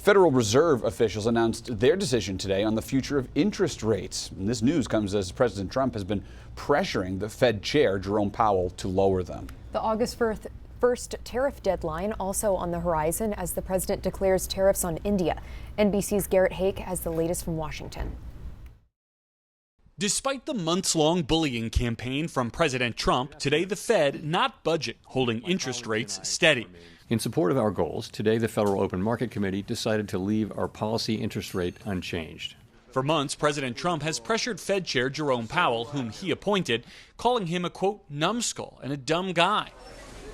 Federal Reserve officials announced their decision today on the future of interest rates. And this news comes as President Trump has been pressuring the Fed chair, Jerome Powell, to lower them. The August 1st tariff deadline also on the horizon as the president declares tariffs on India. NBC's Garrett Hake has the latest from Washington. Despite the months-long bullying campaign from President Trump, today the Fed not budging, holding interest rates steady. In support of our goals, today the Federal Open Market Committee decided to leave our policy interest rate unchanged. For months, President Trump has pressured Fed Chair Jerome Powell, whom he appointed, calling him a, quote, numbskull and a dumb guy.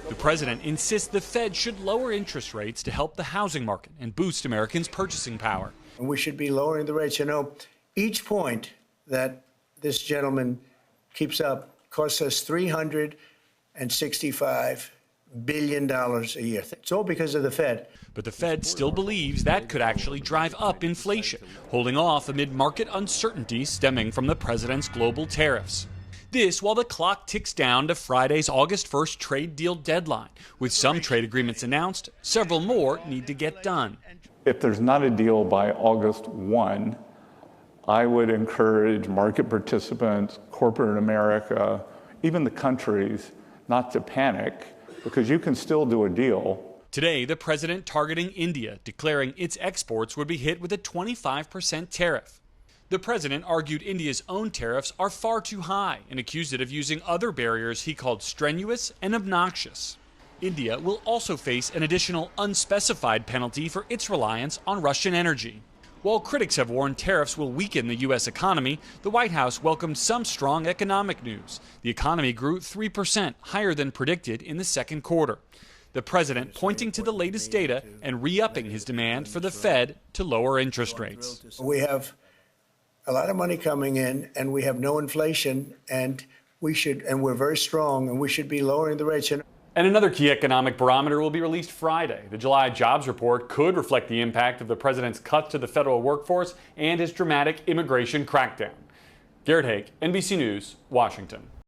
The president insists the Fed should lower interest rates to help the housing market and boost Americans' purchasing power. And we should be lowering the rates. You know, each point that this gentleman keeps up costs us $365 billion a year. It's all because of the Fed. But the Fed still believes that could actually drive up inflation, holding off amid market uncertainty stemming from the president's global tariffs. This while the clock ticks down to Friday's August 1st trade deal deadline. With some trade agreements announced, several more need to get done. If there's not a deal by August 1, I would encourage market participants, corporate America, even the countries, not to panic, because you can still do a deal. Today, the president targeting India, declaring its exports would be hit with a 25% tariff. The president argued India's own tariffs are far too high and accused it of using other barriers he called strenuous and obnoxious. India will also face an additional unspecified penalty for its reliance on Russian energy. While critics have warned tariffs will weaken the U.S. economy, the White House welcomed some strong economic news. The economy grew 3%, higher than predicted in the second quarter. The president pointing to the latest data and re-upping his demand for the Fed to lower interest rates. We have a lot of money coming in, and we have no inflation, and we're very strong, and we should be lowering the rates. And another key economic barometer will be released Friday. The July jobs report could reflect the impact of the president's cuts to the federal workforce and his dramatic immigration crackdown. Garrett Hake, NBC News, Washington.